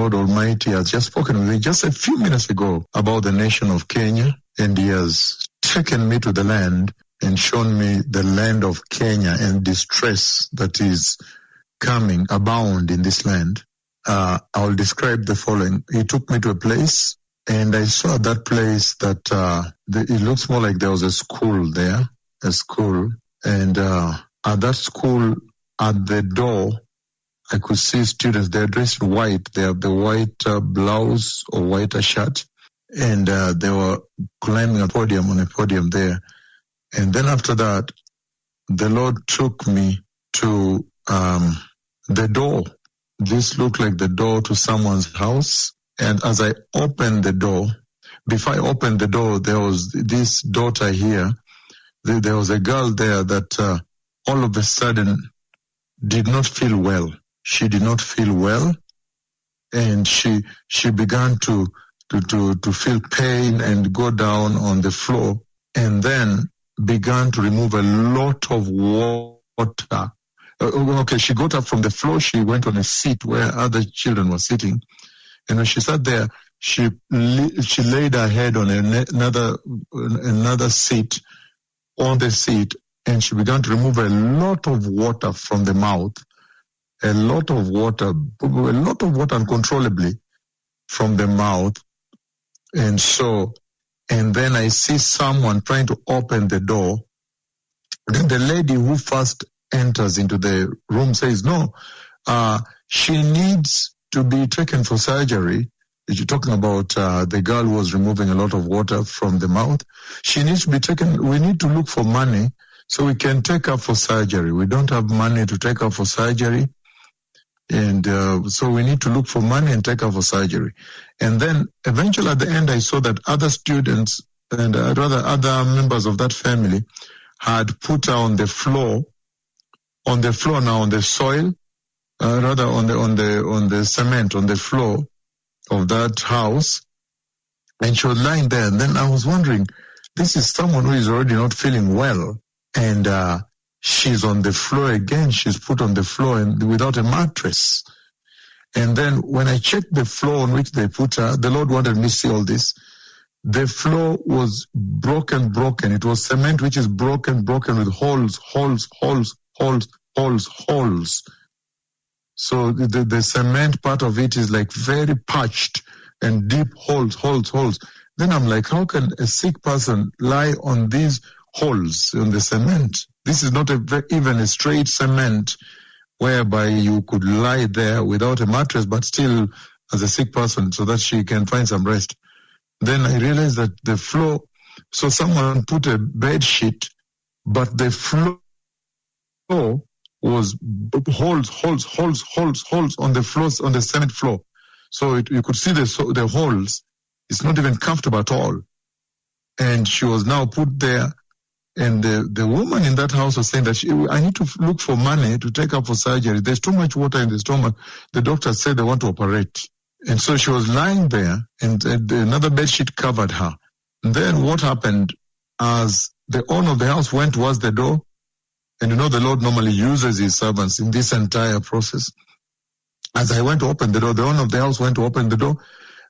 Lord Almighty has just spoken with me just a few minutes ago about the nation of Kenya, and He has taken me to the land and shown me the land of Kenya and distress that is coming abound in this land. I'll describe the following. He took me to a place, and I saw that place that it looks more like there was a school there, and at that school, at the door, I could see students. They're dressed in white. They have the white blouse or white shirt, and they were climbing on a podium there. And then after that, the Lord took me to the door. This looked like the door to someone's house. And as I opened the door, before I opened the door, there was this daughter here. There was a girl there that all of a sudden did not feel well. She did not feel well, and she began to feel pain and go down on the floor, and then began to remove a lot of water. Okay, she got up from the floor. She went on a seat where other children were sitting, and when she sat there, she laid her head on another seat, on the seat, and she began to remove a lot of water from the mouth, a lot of water uncontrollably from the mouth. And then I see someone trying to open the door. Then the lady who first enters into the room says, no, she needs to be taken for surgery. You're talking about the girl who was removing a lot of water from the mouth. She needs to be taken. We need to look for money so we can take her for surgery. We don't have money to take her for surgery. And so we need to look for money and take her for surgery. And then eventually at the end, I saw that other students and other members of that family had put her on the floor now, on the soil, on the cement, on the floor of that house. And she was lying there. And then I was wondering, this is someone who is already not feeling well. And she's on the floor again. She's put on the floor and without a mattress. And then when I checked the floor on which they put her, the Lord wanted me to see all this. The floor was broken. It was cement which is broken with holes. So the cement part of it is like very patched and deep holes. Then I'm like, how can a sick person lie on these holes in the cement? This is not even a straight cement whereby you could lie there without a mattress, but still as a sick person so that she can find some rest. Then I realized that the floor, so someone put a bed sheet, but the floor was holes on the floors, on the cement floor. So you could see the holes. It's not even comfortable at all. And she was now put there. And the woman in that house was saying that I need to look for money to take her for surgery. There's too much water in the stomach. The doctor said they want to operate. And so she was lying there, and another bedsheet covered her. And then what happened, as the owner of the house went towards the door, and the Lord normally uses his servants in this entire process. As I went to open the door, the owner of the house went to open the door.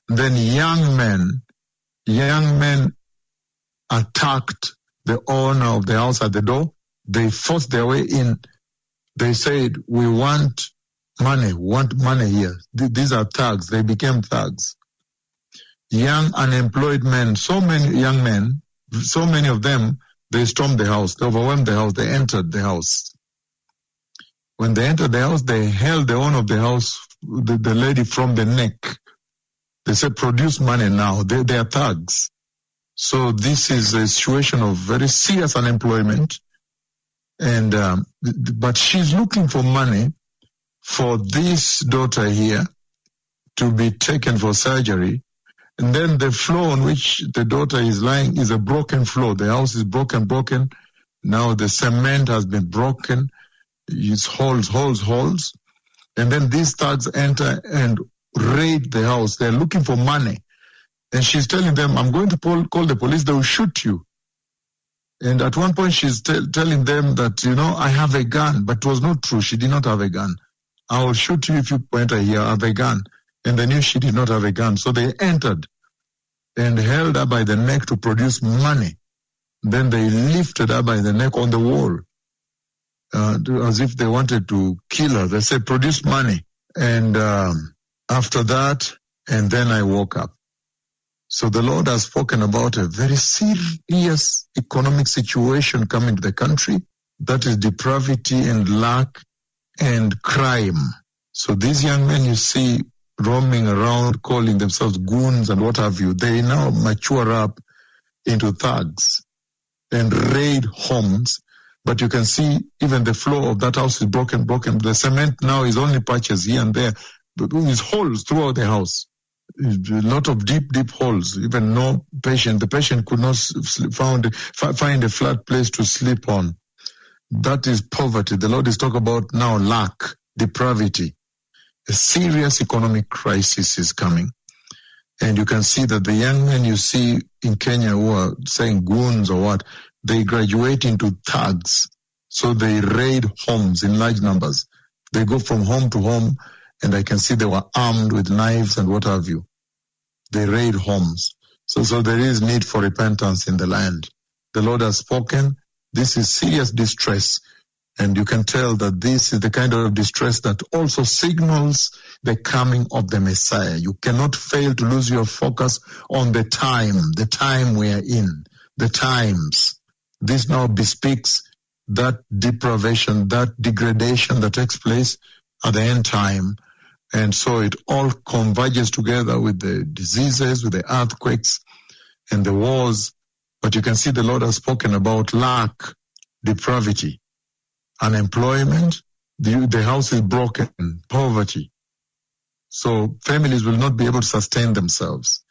Then young men attacked the owner of the house at the door. They forced their way in. They said, we want money here. These are thugs. They became thugs. Young unemployed men, so many young men, so many of them, they stormed the house. They overwhelmed the house. They entered the house. When they entered the house, they held the owner of the house, the lady, from the neck. They said, produce money now. They are thugs. So this is a situation of very serious unemployment. And but she's looking for money for this daughter here to be taken for surgery. And then the floor on which the daughter is lying is a broken floor. The house is broken. Now the cement has been broken. It's holes. And then these thugs enter and raid the house. They're looking for money. And she's telling them, I'm going to call the police. They will shoot you. And at one point she's telling them that, I have a gun. But it was not true. She did not have a gun. I will shoot you if you enter here. I have a gun. and they knew she did not have a gun. So they entered and held her by the neck to produce money. Then they lifted her by the neck on the wall, as if they wanted to kill her. They said, produce money. And after that, and then I woke up. So the Lord has spoken about a very serious economic situation coming to the country. That is depravity and lack and crime. So these young men you see roaming around, calling themselves goons and what have you, they now mature up into thugs and raid homes. But you can see even the floor of that house is broken. The cement now is only patches here and there. But there's holes throughout the house. A lot of deep holes. Even no patient. The patient could not find a flat place to sleep on. That is poverty. The Lord is talking about now lack, depravity. A serious economic crisis is coming. And you can see that the young men you see in Kenya who are saying goons or what, they graduate into thugs. So they raid homes in large numbers. They go from home to home, and I can see they were armed with knives and what have you. They raid homes. So there is need for repentance in the land. The Lord has spoken. This is serious distress. And you can tell that this is the kind of distress that also signals the coming of the Messiah. You cannot fail to lose your focus on the time we are in, the times. This now bespeaks that depravation, that degradation that takes place at the end time. And so it all converges together with the diseases, with the earthquakes and the wars. But you can see the Lord has spoken about lack, depravity, unemployment, the house is broken, poverty. So families will not be able to sustain themselves.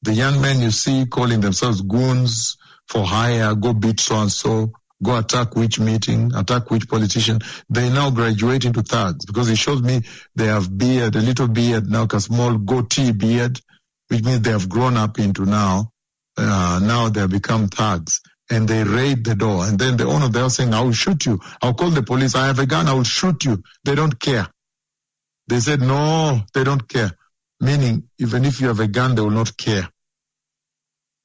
The young men you see calling themselves goons for hire, go beat so-and-so, go attack which meeting, attack which politician, they now graduate into thugs because it shows me they have beard, a little beard, now a small goatee beard, which means they have grown up into now they have become thugs. And they raid the door. And then the owner of the house saying, I will shoot you. I'll call the police. I have a gun. I will shoot you. They don't care. They said, no, they don't care. Meaning, even if you have a gun, they will not care.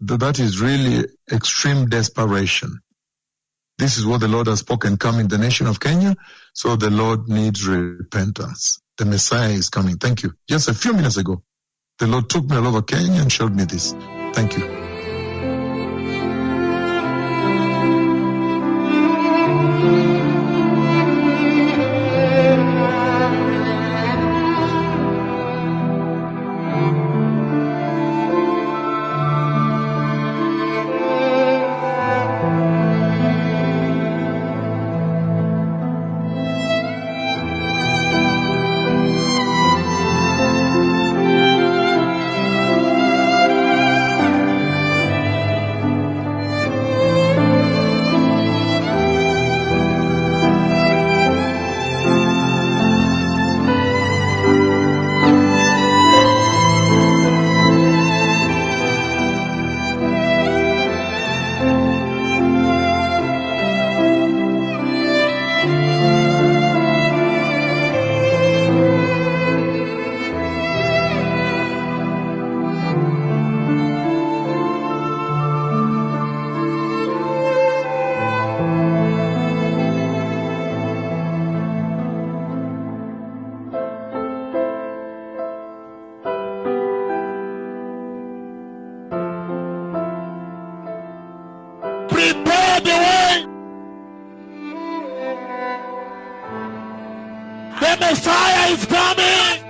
That is really extreme desperation. This is what the Lord has spoken coming the nation of Kenya. So the Lord needs repentance. The Messiah is coming. Thank you. Just a few minutes ago, the Lord took me all over Kenya and showed me this. Thank you. Prepare the way. The Messiah is coming.